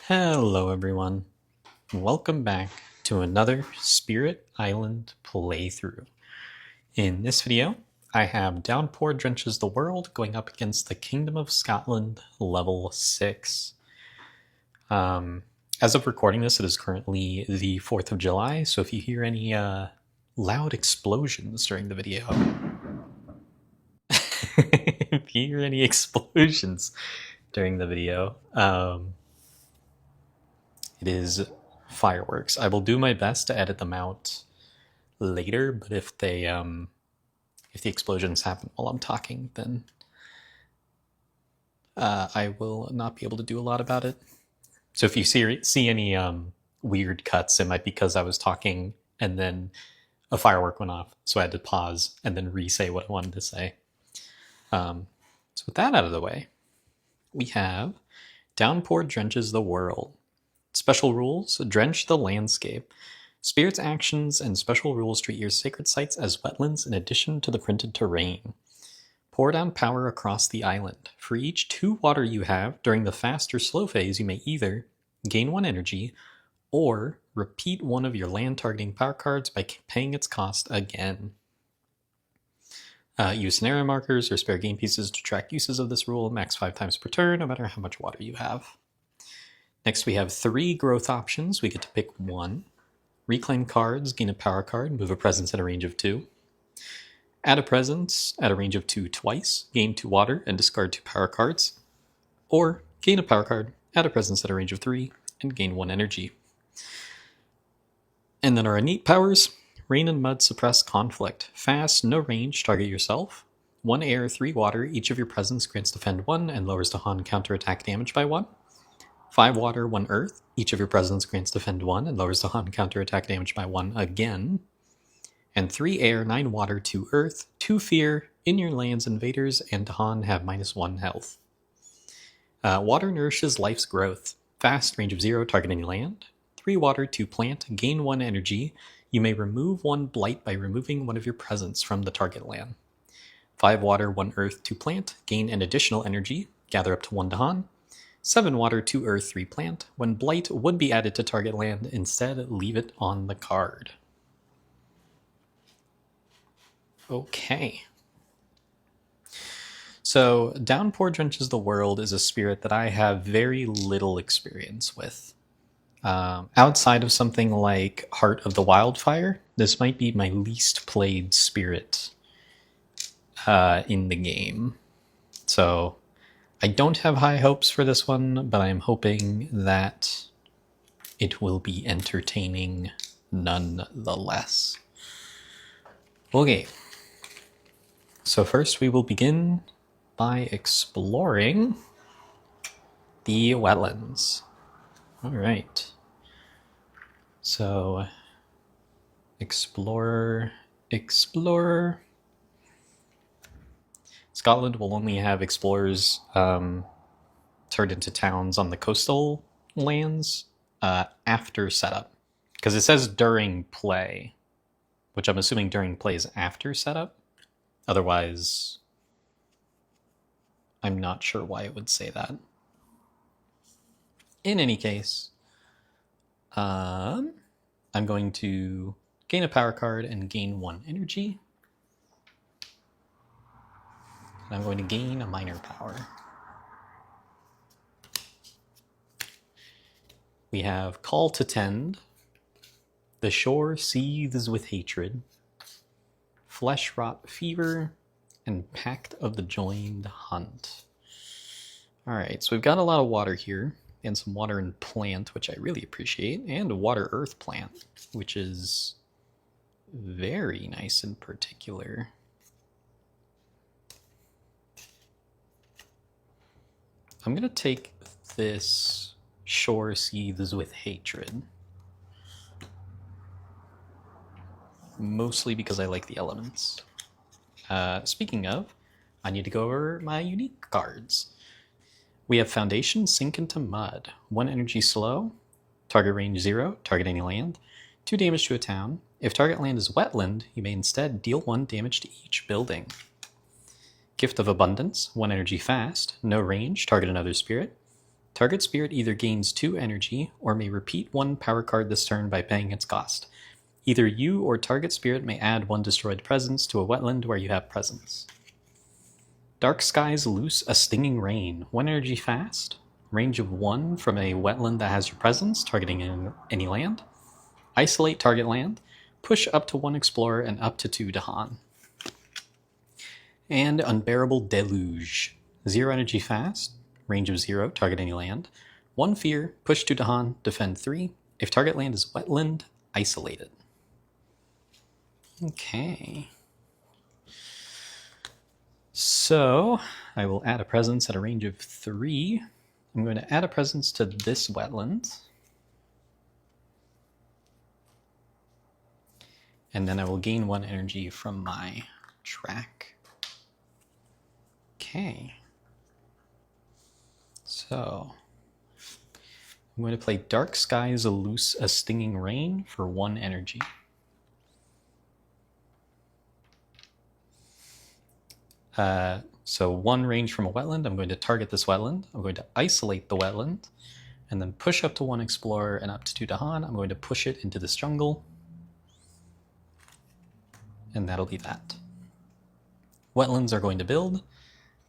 Hello everyone, welcome back to another Spirit Island playthrough. In this video, I have Downpour Drenches the World going up against the Kingdom of Scotland level 6. As of recording this, it is currently the 4th of July, so if you hear any loud explosions during the video, if you hear any explosions during the video, it is fireworks. I will do my best to edit them out later, but if the explosions happen while I'm talking, then I will not be able to do a lot about it. So if you see any weird cuts, it might be because I was talking and then a firework went off, so I had to pause and then re-say what I wanted to say. So with that out of the way, we have Downpour Drenches the World. Special rules: drench the landscape. Spirit's actions and special rules treat your sacred sites as wetlands in addition to the printed terrain. Pour down power across the island. For each 2 water you have during the fast or slow phase, you may either gain 1 energy or repeat one of your land targeting power cards by paying its cost again. Use scenario markers or spare game pieces to track uses of this rule, max 5 times per turn, no matter how much water you have. Next, we have 3 growth options. We get to pick 1. Reclaim cards, gain a power card, move a presence at a range of 2. Add a presence at a range of 2 twice, gain 2 water, and discard 2 power cards. Or gain a power card, add a presence at a range of 3, and gain 1 energy. And then our innate powers: Rain and Mud suppress conflict. Fast, no range, target yourself. 1 air, 3 water, each of your presence grants defend 1 and lowers Dahan counterattack damage by 1. 5 water, 1 earth, each of your presence grants defend 1 and lowers Dahan counterattack damage by 1 again. And 3 air, 9 water, 2 earth, 2 fear, in your lands invaders and Dahan have -1 health. Water nourishes life's growth. Fast, range of 0, target any land. 3 water, 2 plant, gain 1 energy. You may remove 1 blight by removing one of your presence from the target land. 5 water, 1 earth, 2 plant, gain an additional energy, gather up to 1 Dahan. 7 water, 2 earth, 3 plant. When blight would be added to target land, instead leave it on the card. Okay. So Downpour Drenches the World is a spirit that I have very little experience with. Outside of something like Heart of the Wildfire, this might be my least played spirit in the game. So I don't have high hopes for this one, but I'm hoping that it will be entertaining nonetheless. Okay. So first we will begin by exploring the wetlands. All right. So explore. Scotland will only have explorers turned into towns on the coastal lands after setup. Because it says during play, which I'm assuming during play is after setup. Otherwise, I'm not sure why it would say that. In any case, I'm going to gain a power card and gain 1 energy. And I'm going to gain a minor power. We have Call to Tend. The shore seethes with hatred. Flesh Rot Fever, and Pact of the Joined Hunt. Alright, so we've got a lot of water here, and some water and plant, which I really appreciate, and a water earth plant, which is very nice in particular. I'm going to take this Shore Seethes with Hatred. Mostly because I like the elements. Speaking of, I need to go over my unique cards. We have Foundation, Sink into Mud. 1 energy slow. Target range 0. Target any land. 2 damage to a town. If target land is wetland, you may instead deal 1 damage to each building. Gift of Abundance. 1 energy fast. No range. Target another spirit. Target spirit either gains 2 energy or may repeat 1 power card this turn by paying its cost. Either you or target spirit may add 1 destroyed presence to a wetland where you have presence. Dark skies loose a stinging rain. 1 energy fast. Range of 1 from a wetland that has your presence, targeting any land. Isolate target land. Push up to 1 explorer and up to 2 Dahan. And Unbearable Deluge. 0 energy fast. Range of 0, target any land. 1 fear, push 2 Dahan, defend 3. If target land is wetland, isolate it. Okay. So, I will add a presence at a range of 3. I'm going to add a presence to this wetland. And then I will gain 1 energy from my track. Okay. So, I'm going to play Dark Skies Loose a Stinging Rain for 1 energy. So 1 range from a wetland, I'm going to target this wetland. I'm going to isolate the wetland, and then push up to 1 explorer and up to 2 Dahan. I'm going to push it into this jungle. And that'll be that. Wetlands are going to build.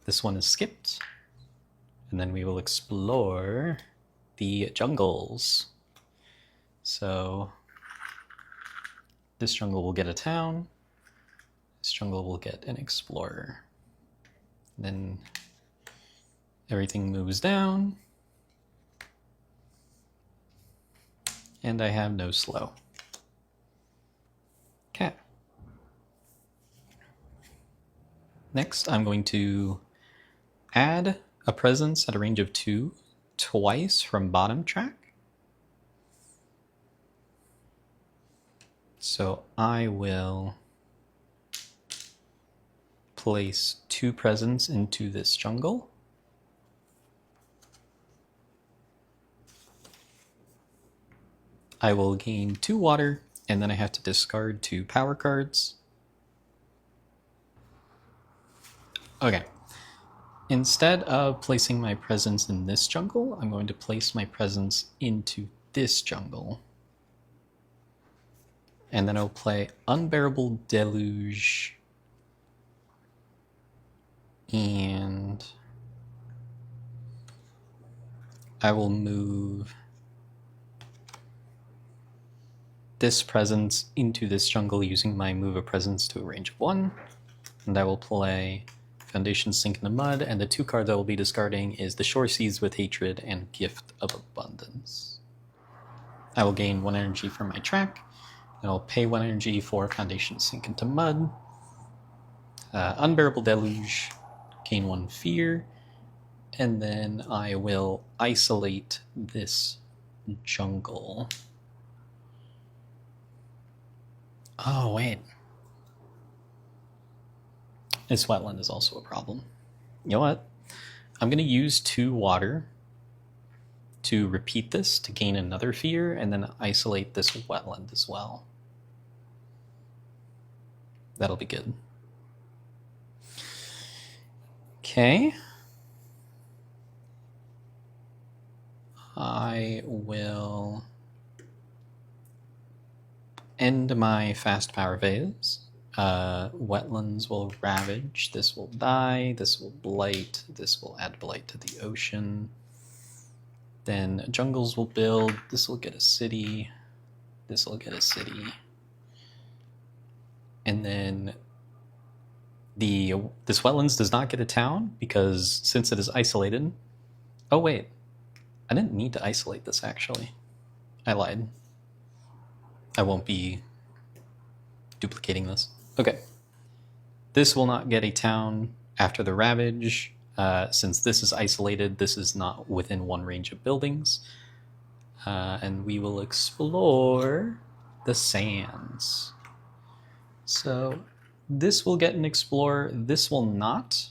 This one is skipped. And then we will explore the jungles. So this jungle will get a town. This jungle will get an explorer. Then everything moves down. And I have no slow. Okay. Next, I'm going to add a presence at a range of 2 twice from bottom track. So I will place 2 presents into this jungle. I will gain 2 water, and then I have to discard 2 power cards. Okay. Instead of placing my presence in this jungle, I'm going to place my presence into this jungle. And then I'll play Unbearable Deluge. And I will move this presence into this jungle using my move a presence to a range of 1. And I will play Foundation Sink in the Mud, and the 2 cards I will be discarding is the Shore Seas with Hatred and Gift of Abundance. I will gain 1 energy from my track, and I'll pay 1 energy for Foundation Sink into Mud. Unbearable Deluge, gain 1 fear, and then I will isolate this jungle. Oh, wait. This wetland is also a problem. You know what? I'm going to use 2 water to repeat this to gain another fear, and then isolate this wetland as well. That'll be good. Okay. I will end my fast power phase. Wetlands will ravage, this will die, this will blight, this will add blight to the ocean. Then jungles will build, this will get a city, this will get a city. And then this wetlands does not get a town because since it is isolated. Oh wait, I didn't need to isolate this actually. I lied. I won't be duplicating this. Okay. This will not get a town after the ravage. Since this is isolated, this is not within 1 range of buildings. And we will explore the sands. So this will get an explorer, this will not,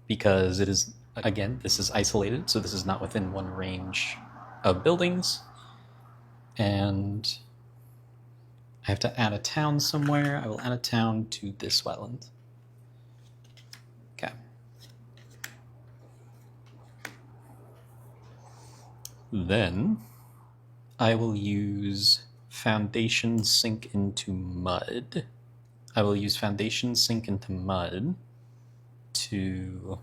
because it is, again, this is isolated, so this is not within 1 range of buildings. And I have to add a town somewhere. I will add a town to this wetland. Okay. Then I will use Foundation Sink into Mud. I will use Foundation Sink into Mud to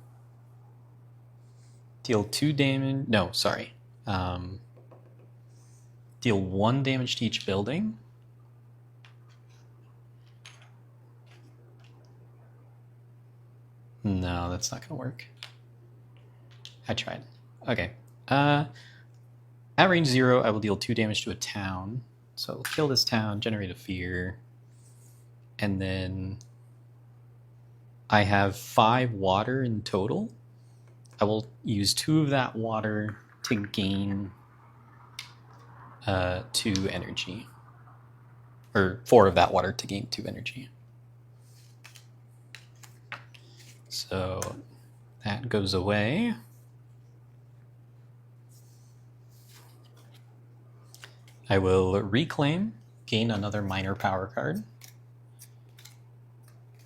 deal 2 damage. No, sorry. Deal 1 damage to each building. No, that's not going to work. I tried. Okay. At range 0, I will deal 2 damage to a town. So I'll kill this town, generate a fear. And then I have 5 water in total. I will use 2 of that water to gain 2 energy. Or 4 of that water to gain 2 energy. So that goes away. I will reclaim, gain another minor power card.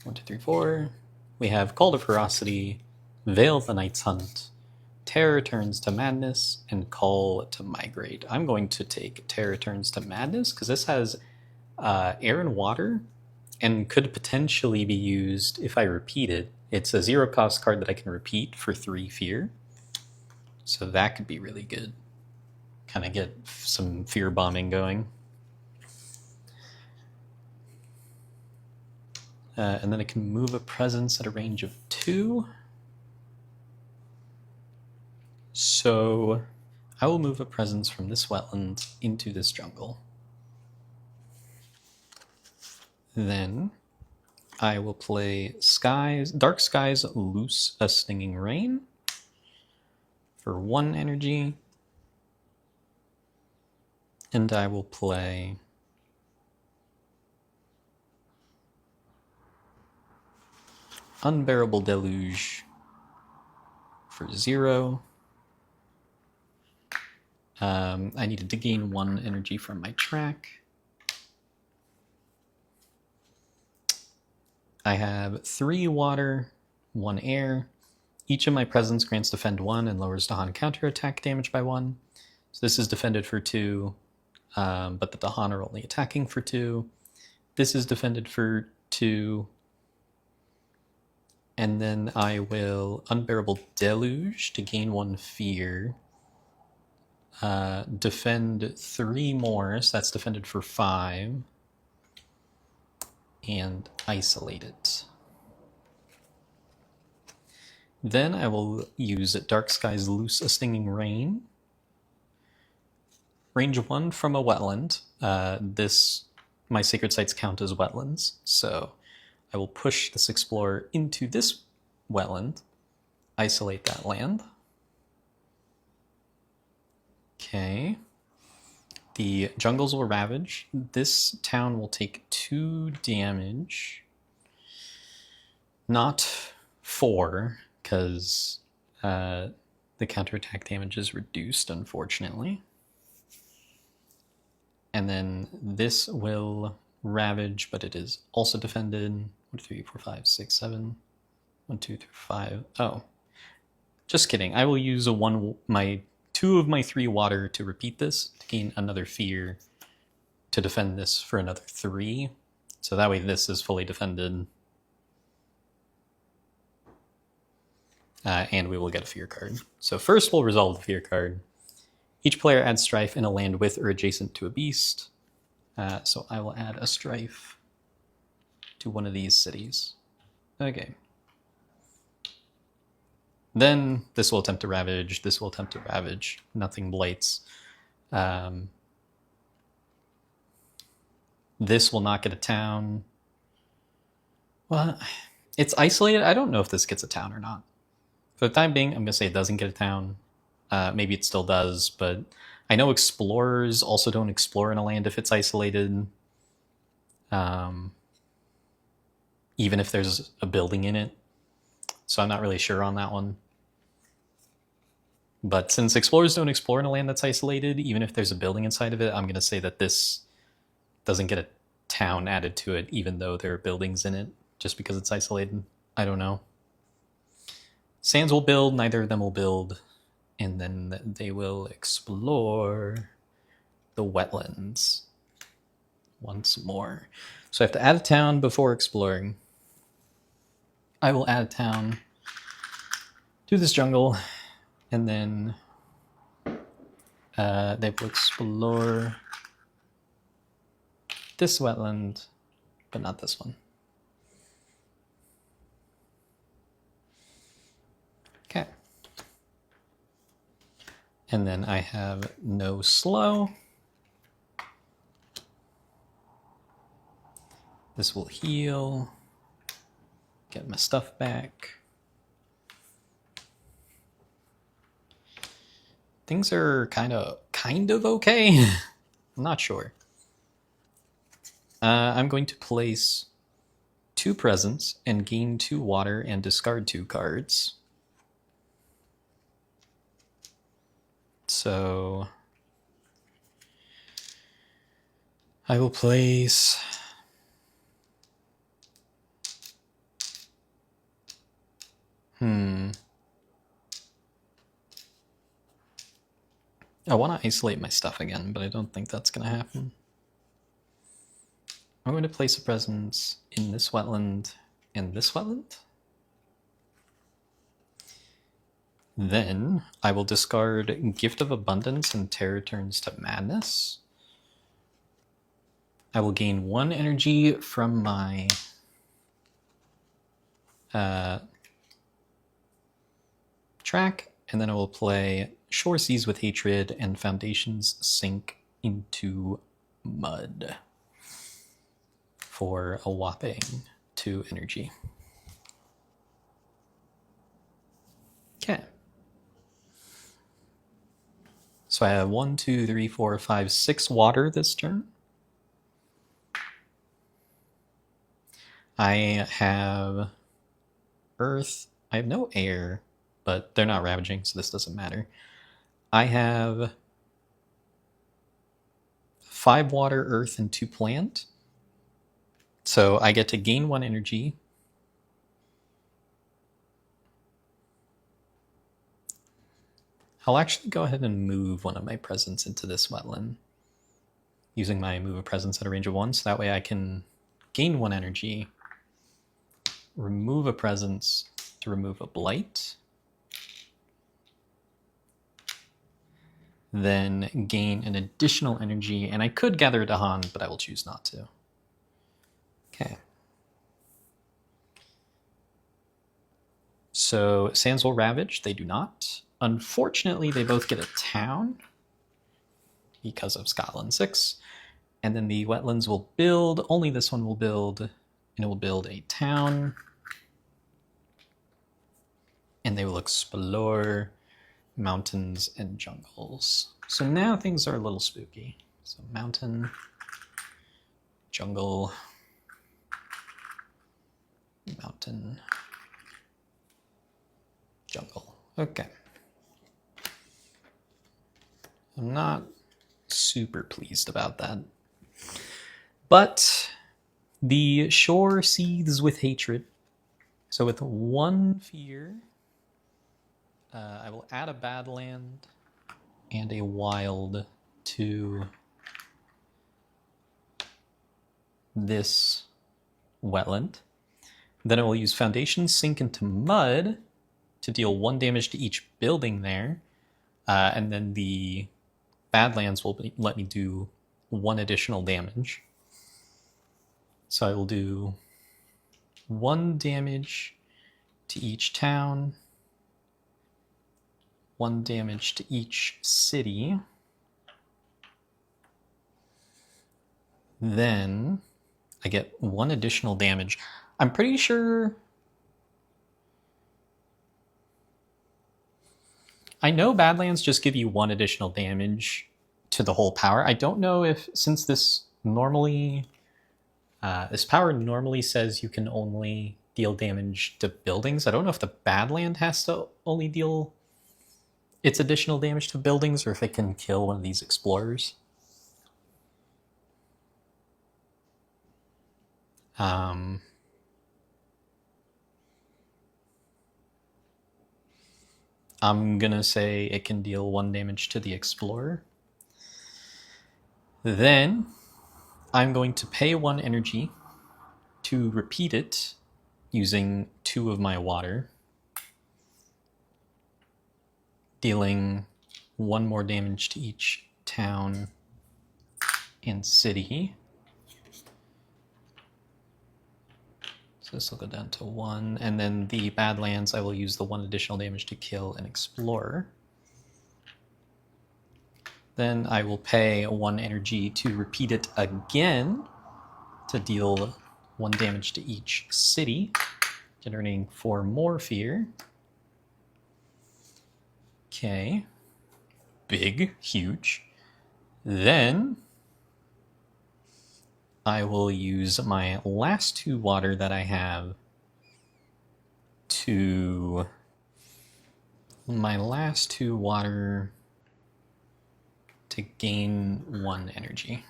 1, 2, 3, 4. We have Call to Ferocity, Veil of the Night's Hunt, Terror Turns to Madness, and Call to Migrate. I'm going to take Terror Turns to Madness because this has air and water and could potentially be used if I repeat it. It's a 0-cost card that I can repeat for 3 fear. So that could be really good. Kind of get some fear bombing going. And then I can move a presence at a range of 2. So I will move a presence from this wetland into this jungle. Then I will play Dark Skies Loose a Stinging Rain for 1 energy. And I will play Unbearable Deluge for 0. I needed to gain 1 energy from my track. I have 3 water, 1 air. Each of my presence grants defend 1 and lowers Dahan counterattack damage by 1. So this is defended for 2, but the Dahan are only attacking for 2. This is defended for 2. And then I will Unbearable Deluge to gain 1 fear. Defend 3 more, so that's defended for 5. And isolate it. Then I will use Dark Skies Loose a Stinging Rain. Range 1 from a wetland. My sacred sites count as wetlands, so I will push this explorer into this wetland, isolate that land. Okay. The jungles will ravage. This town will take 2 damage. Not 4, because the counterattack damage is reduced, unfortunately. And then this will ravage, but it is also defended. 1, 2, 3, 4, 5, 6, 7. 1, 2, 3, 5. Oh. Just kidding. I will use 2 of my 3 water to repeat this, to gain another fear, to defend this for another 3. So that way this is fully defended. And we will get a fear card. So first we'll resolve the fear card. Each player adds strife in a land with or adjacent to a beast. So I will add a strife to one of these cities. Okay. Then this will attempt to ravage, this will attempt to ravage, nothing blights. This will not get a town. Well, it's isolated. I don't know if this gets a town or not. For the time being, I'm going to say it doesn't get a town. Maybe it still does, but I know explorers also don't explore in a land if it's isolated. Even if there's a building in it. So I'm not really sure on that one. But since explorers don't explore in a land that's isolated, even if there's a building inside of it, I'm going to say that this doesn't get a town added to it, even though there are buildings in it, just because it's isolated. I don't know. Sands will build, neither of them will build. and then they will explore the wetlands once more. So I have to add a town before exploring. I will add a town to this jungle, and then they will explore this wetland, but not this one. Okay. And then I have no slow. This will heal. Get my stuff back. Things are kind of okay. I'm not sure. I'm going to place 2 presents and gain 2 water and discard 2 cards. So I will place I want to isolate my stuff again, but I don't think that's going to happen. I'm going to place a presence in this wetland and this wetland. Then I will discard Gift of Abundance and Terror Turns to Madness. I will gain 1 energy from my track, and then I will play Shore Seas with Hatred and Foundations Sink into Mud for a whopping 2 energy. Okay. So I have 1, 2, 3, 4, 5, 6 water this turn. I have earth. I have no air, but they're not ravaging, so this doesn't matter. I have 5 water, earth, and 2 plant. So I get to gain 1 energy. I'll actually go ahead and move one of my presents into this wetland using my move a presence at a range of 1, so that way I can gain 1 energy, remove a presence to remove a blight, then gain an additional energy, and I could gather a Dahan, but I will choose not to. Okay. So sands will ravage, they do not. Unfortunately, they both get a town because of Scotland 6. And then the wetlands will build, only this one will build, and it will build a town. And they will explore mountains and jungles. So now things are a little spooky. So mountain, jungle, mountain, jungle. Okay. I'm not super pleased about that. But the shore seethes with hatred. So with 1 fear, I will add a badland and a wild to this wetland. Then I will use Foundation Sink into Mud to deal 1 damage to each building there. And then the Badlands will let me do 1 additional damage. So I will do 1 damage to each town, 1 damage to each city. Then I get 1 additional damage. I'm pretty sure... I know Badlands just give you 1 additional damage to the whole power. I don't know if, since this normally... this power normally says you can only deal damage to buildings. I don't know if the Badland has to only deal its additional damage to buildings, or if it can kill one of these explorers. I'm gonna say it can deal 1 damage to the Explorer. Then I'm going to pay 1 energy to repeat it using 2 of my water, dealing 1 more damage to each town and city. So this will go down to 1, and then the Badlands, I will use the 1 additional damage to kill an Explorer. Then I will pay 1 energy to repeat it again to deal 1 damage to each city, generating 4 more fear. Okay. Big, huge. Then I will use my last 2 water that I have to... to gain 1 energy.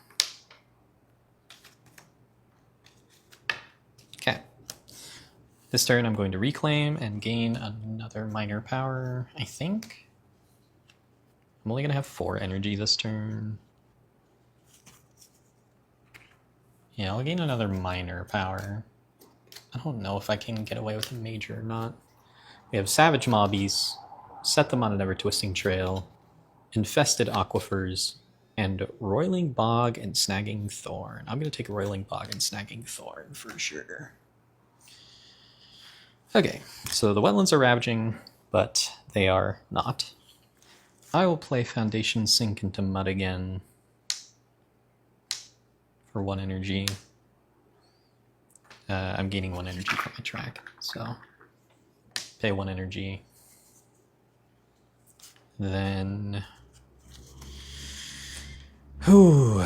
Okay. This turn I'm going to reclaim and gain another minor power, I think. I'm only going to have 4 energy this turn. Yeah, I'll gain another minor power. I don't know if I can get away with a major or not. We have Savage Mobbies, set them on an ever-twisting trail, Infested Aquifers, and Roiling Bog and Snagging Thorn. I'm going to take Roiling Bog and Snagging Thorn for sure. Okay, so the wetlands are ravaging, but they are not. I will play Foundation Sink into Mud again for 1 energy. I'm gaining 1 energy from my track, so pay 1 energy. Then... Whew.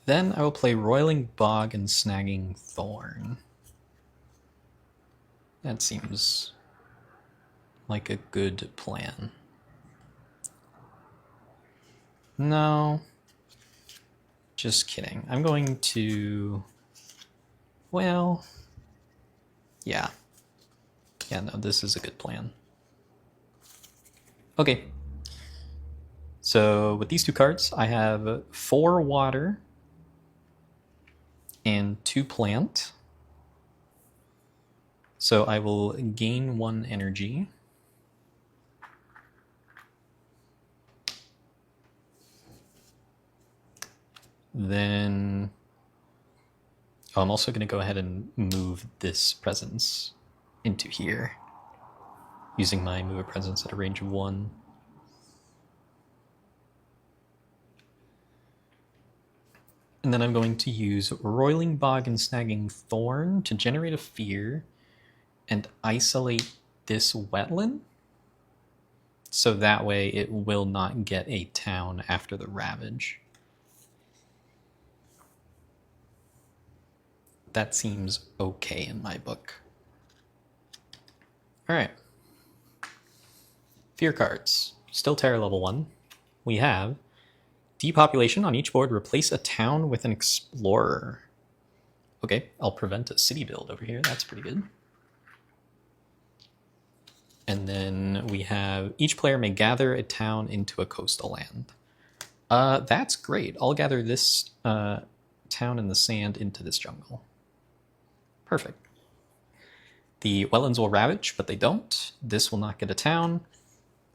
Then I will play Roiling Bog and Snagging Thorn. That seems like a good plan. No. Just kidding. I'm going to... Well... Yeah. Yeah, no, this is a good plan. Okay. So with these 2 cards, I have 4 water and 2 plant. So I will gain 1 energy. Then I'm also going to go ahead and move this presence into here, using my move a presence at a range of 1. And then I'm going to use Roiling Bog and Snagging Thorn to generate a fear and isolate this wetland, so that way it will not get a town after the ravage. That seems okay in my book. Alright. Fear cards. Still Terror level 1. We have Depopulation. On each board, replace a town with an explorer. Okay, I'll prevent a city build over here. That's pretty good. And then we have each player may gather a town into a coastal land. That's great. I'll gather this town in the sand into this jungle. Perfect. The wetlands will ravage, but they don't. This will not get a town.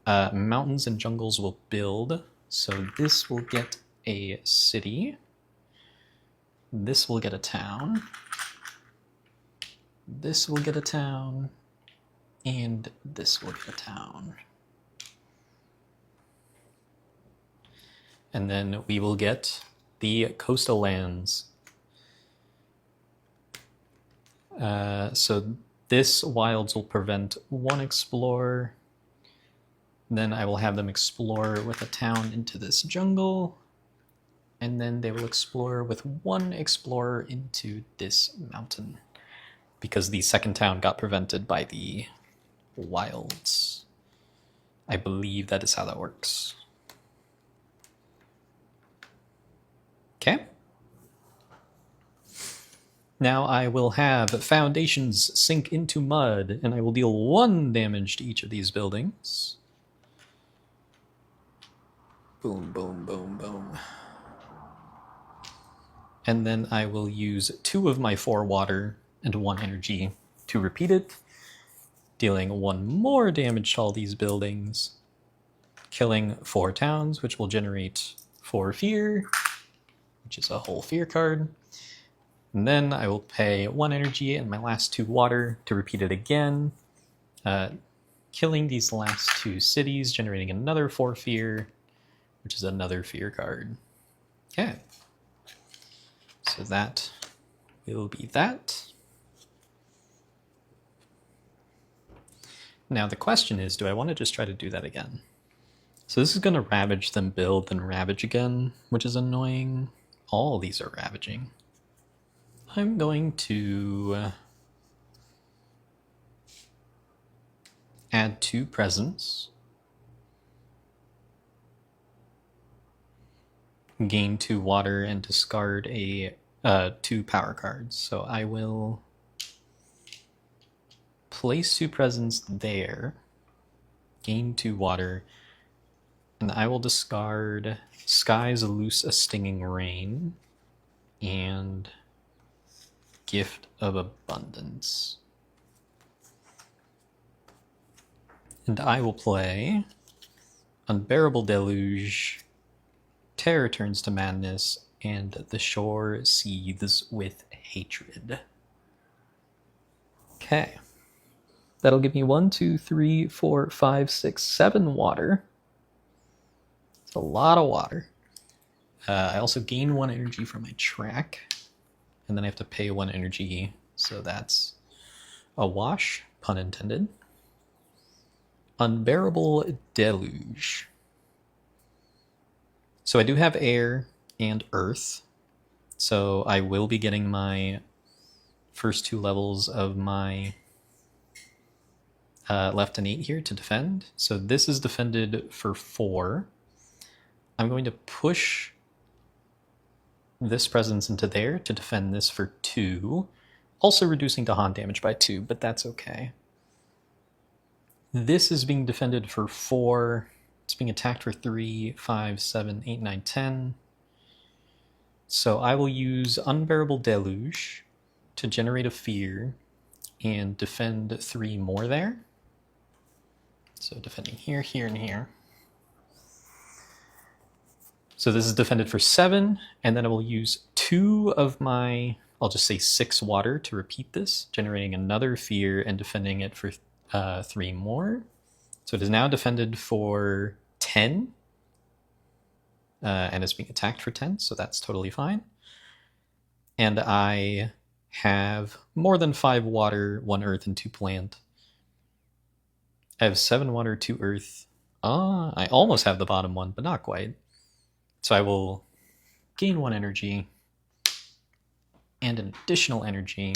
Mountains and jungles will build. So this will get a city. This will get a town. This will get a town. And this will get a town. And then we will get the coastal lands. So this wilds will prevent 1 explorer. Then I will have them explore with a town into this jungle. And then they will explore with 1 explorer into this mountain, because the second town got prevented by the wilds. I believe that is how that works. Okay. Now I will have foundations sink into mud, and I will deal 1 damage to each of these buildings. Boom, boom, boom, boom. And then I will use 2 of my 4 water and 1 energy to repeat it, dealing 1 more damage to all these buildings, killing 4 towns, which will generate 4 fear, which is a whole fear card. And then I will pay 1 energy and my last 2 water to repeat it again, killing these last 2 cities, generating another 4 fear, which is another fear card. Okay. So that will be that. Now the question is, do I want to just try to do that again? So this is going to ravage, then build, then ravage again, which is annoying. All these are ravaging. I'm going to add 2 presents. Gain 2 water and discard 2 power cards. So I will place 2 presents there, gain 2 water, and I will discard Skies Loose a Stinging Rain and Gift of Abundance. And I will play Unbearable Deluge, Terror Turns to Madness, and The Shore Seethes with Hatred. Okay. That'll give me 1, 2, 3, 4, 5, 6, 7 water. It's a lot of water. I also gain 1 energy from my track, and then I have to pay 1 energy, so that's a wash, pun intended. Unbearable Deluge. So I do have air and earth, so I will be getting my first 2 levels of my left and 8 here to defend. So this is defended for 4. I'm going to push this presence into there to defend this for 2, also reducing Dahan damage by 2, but that's okay. This is being defended for 4. It's being attacked for 3, 5, 7, 8, 9, 10. So I will use Unbearable Deluge to generate a fear and defend 3 more there. So defending here, here, and here. So this is defended for 7, and then I will use 2 of my, I'll just say 6 water to repeat this, generating another fear and defending it for 3 more. So it is now defended for 10, and it's being attacked for 10, so that's totally fine. And I have more than 5 water, 1 earth, and 2 plant. I have 7 water, 2 earth. I almost have the bottom one, but not quite. So I will gain 1 energy and an additional energy.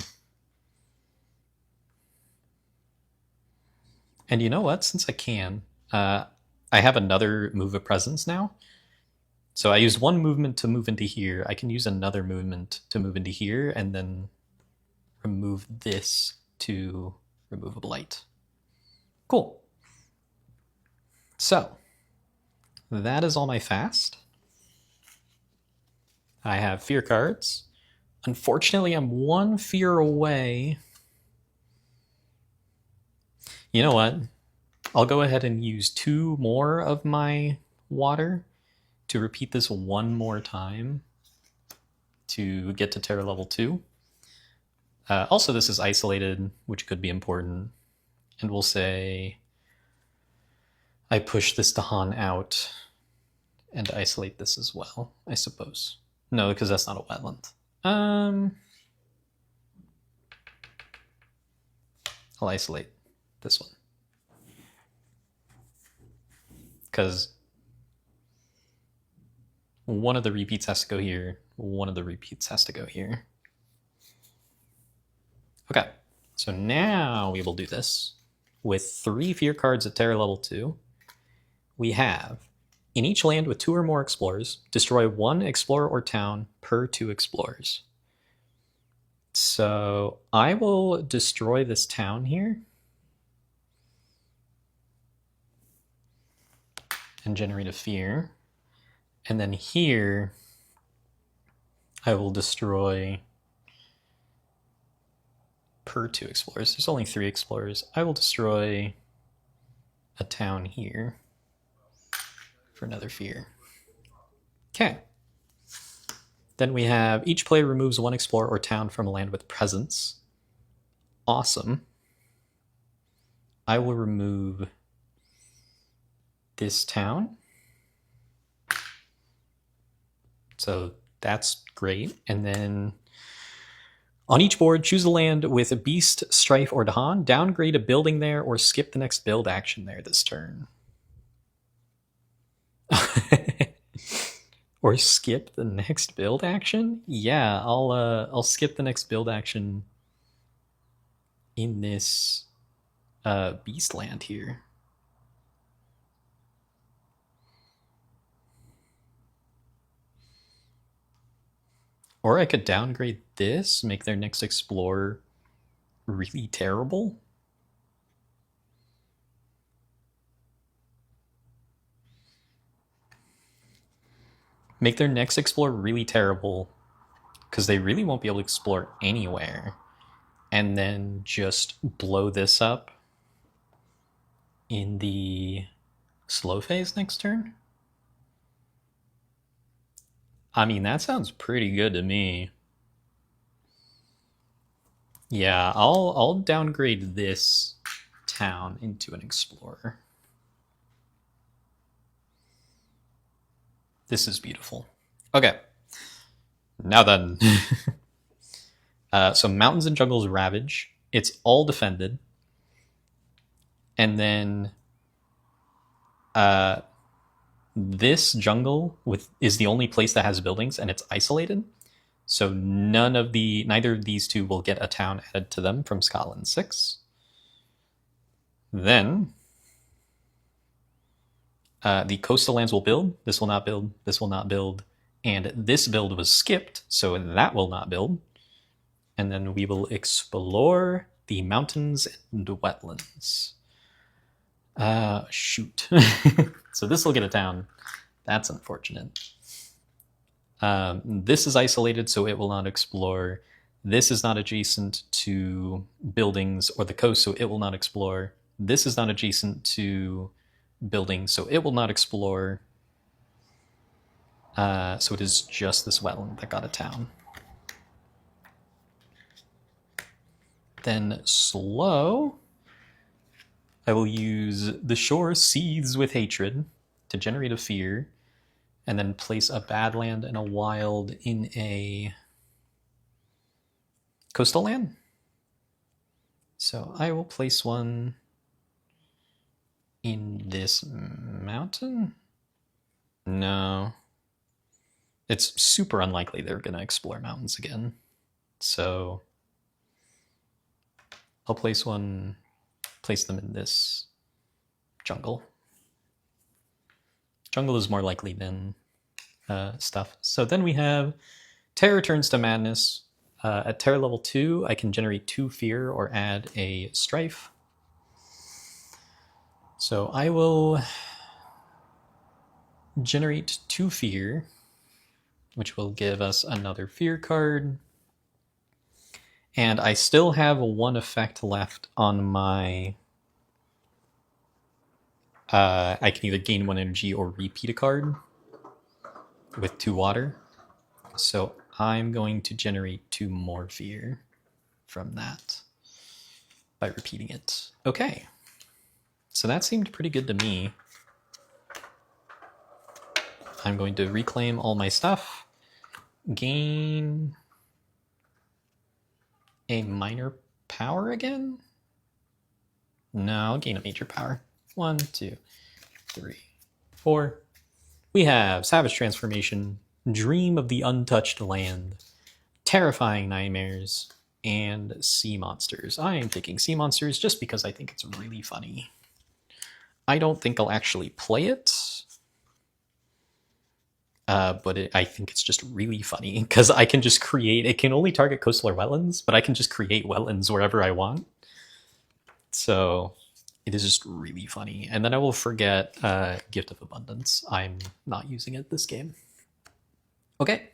And you know what? Since I can, I have another move of presence now. So I used 1 movement to move into here. I can use another movement to move into here and then remove this to remove a blight. Cool. So that is all my fast. I have fear cards. Unfortunately, I'm 1 fear away. You know what? I'll go ahead and use 2 more of my water to repeat this 1 more time to get to terror level 2. Also, this is isolated, which could be important. And we'll say I push this Dahan out and isolate this as well, I suppose. No, because that's not a wetland. I'll isolate this one. Because 1 of the repeats has to go here, 1 of the repeats has to go here. Okay, so now we will do this with 3 fear cards at terror level 2. We have, in each land with 2 or more explorers, destroy 1 explorer or town per 2 explorers. So I will destroy this town here and generate a fear. And then here, I will destroy per 2 explorers. There's only 3 explorers. I will destroy a town here for another fear. Okay. Then we have each player removes 1 explorer or town from a land with presence. Awesome. I will remove this town. So that's great. And then on each board, choose a land with a Beast, Strife, or Dahan. Downgrade a building there or skip the next build action there this turn. Or skip the next build action? Yeah, I'll skip the next build action in this Beast land here. Or I could downgrade this, make their next explorer really terrible. Make their next explorer really terrible, because they really won't be able to explore anywhere. And then just blow this up in the slow phase next turn. I mean, that sounds pretty good to me. Yeah, I'll downgrade this town into an explorer. This is beautiful. Okay. Now then. So Mountains and Jungles Ravage. It's all defended. And then this jungle is the only place that has buildings, and it's isolated. So neither of these two will get a town added to them from Scotland 6. Then the coastal lands will build. This will not build. This will not build. And this build was skipped, so that will not build. And then we will explore the mountains and wetlands. Shoot. So this will get a town. That's unfortunate. This is isolated, so it will not explore. This is not adjacent to buildings or the coast, so it will not explore. This is not adjacent to buildings, so it will not explore. So it is just this wetland that got a town. Then slow, I will use the shore seethes with hatred to generate a fear, and then place a badland and a wild in a coastal land. So I will place one in this mountain. No. It's super unlikely they're going to explore mountains again. So I'll place them in this jungle. Jungle is more likely than stuff. So then we have Terror turns to Madness. At Terror level 2, I can generate 2 fear or add a strife. So I will generate 2 fear, which will give us another fear card. And I still have 1 effect left on my... I can either gain 1 energy or repeat a card with 2 water. So I'm going to generate 2 more fear from that by repeating it. Okay. So that seemed pretty good to me. I'm going to reclaim all my stuff. Gain a minor power again? No, I'll gain a major power. 1, 2, 3, 4. We have Savage Transformation, Dream of the Untouched Land, Terrifying Nightmares, and Sea Monsters. I am picking Sea Monsters just because I think it's really funny. I don't think I'll actually play it. but I think it's just really funny because I can just create. It can only target coastal or wetlands, but I can just create wetlands wherever I want. So it is just really funny. And then I will forget Gift of Abundance. I'm not using it this game. Okay.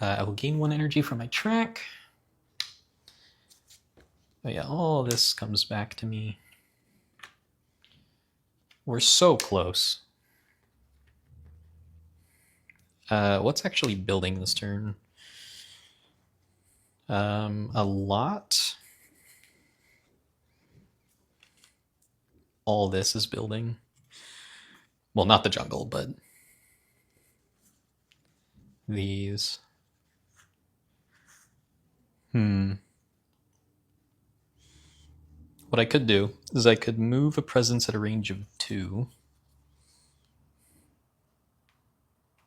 I will gain 1 energy from my track. Oh yeah, all this comes back to me. We're so close. What's actually building this turn? A lot. All this is building. Well, not the jungle, but these. What I could do is I could move a presence at a range of 2.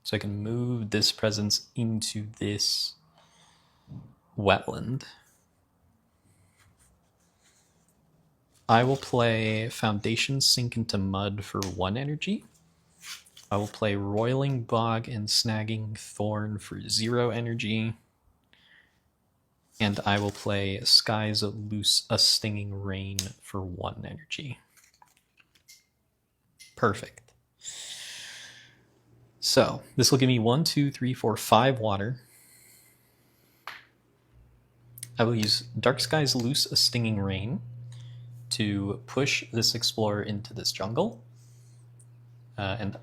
So I can move this presence into this wetland. I will play Foundation Sink into Mud for 1 energy. I will play Roiling Bog and Snagging Thorn for 0 energy. And I will play Skies Loose a Stinging Rain for 1 energy. Perfect. So this will give me 1, 2, 3, 4, 5 water. I will use Dark Skies Loose a Stinging Rain to push this explorer into this jungle and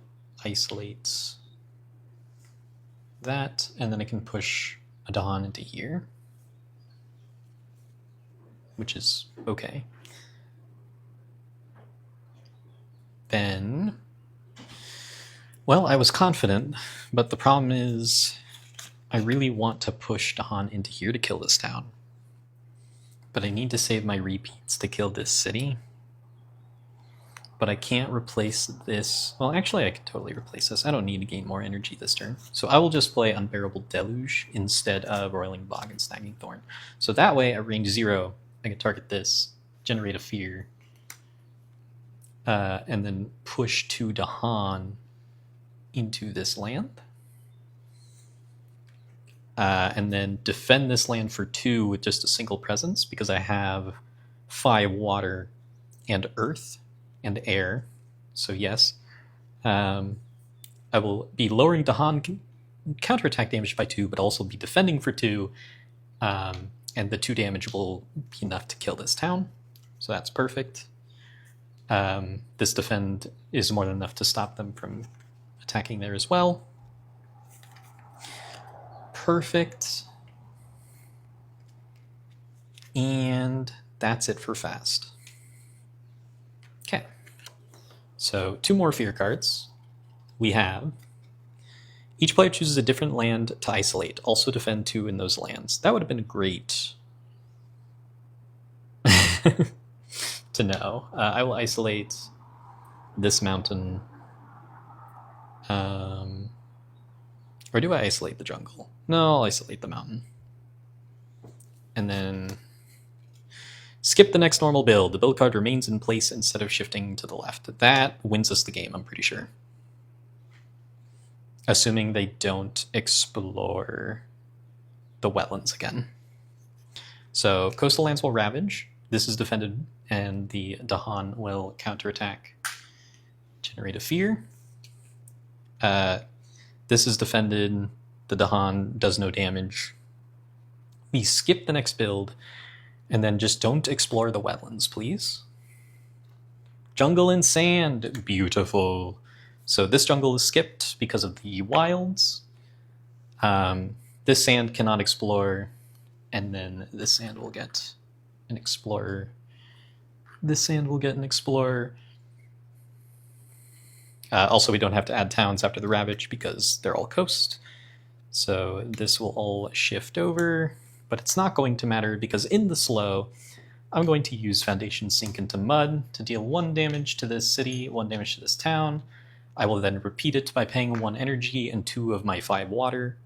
isolate that, and then I can push a Dawn into here, which is okay. Then, well, I was confident, but the problem is I really want to push Dawn into here to kill this town. But I need to save my repeats to kill this city. But I can't replace this. Well, actually, I can totally replace this. I don't need to gain more energy this turn. So I will just play Unbearable Deluge instead of Roiling Bog and Snagging Thorn. So that way, at range 0, I can target this, generate a fear, and then push 2 Dahan into this land. And then defend this land for 2 with just a single presence, because I have 5 water and earth and air. So yes, I will be lowering Dahan counterattack damage by 2, but also be defending for 2, and the 2 damage will be enough to kill this town. So that's perfect. This defend is more than enough to stop them from attacking there as well. Perfect. And that's it for fast. Okay. So 2 more fear cards. We have each player chooses a different land to isolate. Also defend 2 in those lands. That would have been great to know. I will isolate this mountain. Or do I isolate the jungle? No, I'll isolate the mountain. And then skip the next normal build. The build card remains in place instead of shifting to the left. That wins us the game, I'm pretty sure. Assuming they don't explore the wetlands again. So coastal lands will ravage. This is defended, and the Dahan will counterattack. Generate a fear. This is defended. The Dahan does no damage. We skip the next build, and then just don't explore the wetlands, please. Jungle and sand. Beautiful. So this jungle is skipped because of the wilds. This sand cannot explore, and then this sand will get an explorer. This sand will get an explorer. Also, we don't have to add towns after the Ravage because they're all coast. So this will all shift over, but it's not going to matter because in the slow, I'm going to use Foundation Sink into Mud to deal 1 damage to this city, 1 damage to this town. I will then repeat it by paying 1 energy and 2 of my 5 water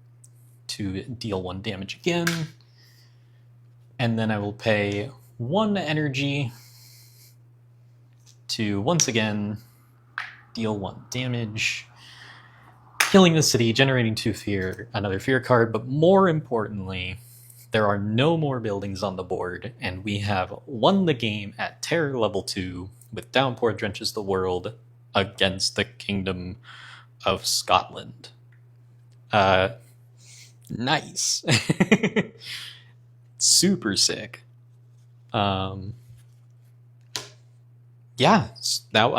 to deal 1 damage again. And then I will pay 1 energy to once again deal 1 damage, killing the city, generating 2 fear, another fear card, but more importantly, there are no more buildings on the board, and we have won the game at Terror level 2 with Downpour Drenches the World against the Kingdom of Scotland. Nice. Super sick. Yeah, that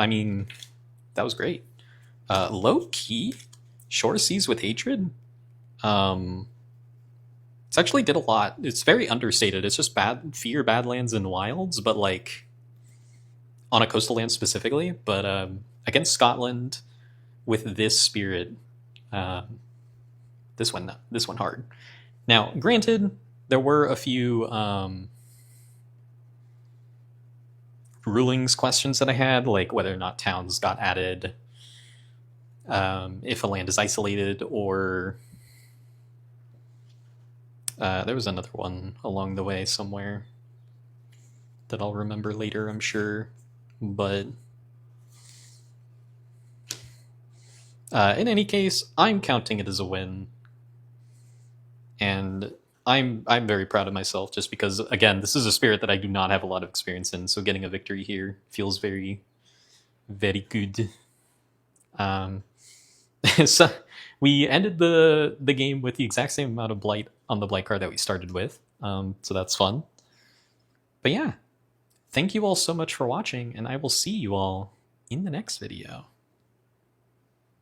was great. Low key, Shore Seas with Hatred. It's actually did a lot. It's very understated. It's just fear Badlands and Wilds, but like on a coastal land specifically. But against Scotland with this spirit, this one hard. Now, granted, there were a few rulings questions that I had, like whether or not towns got added, if a land is isolated, or there was another one along the way somewhere that I'll remember later, I'm sure. But in any case, I'm counting it as a win, and I'm very proud of myself, just because, again, this is a spirit that I do not have a lot of experience in, so getting a victory here feels very, very good. So we ended the game with the exact same amount of blight on the blight card that we started with, so that's fun. But yeah, thank you all so much for watching, and I will see you all in the next video.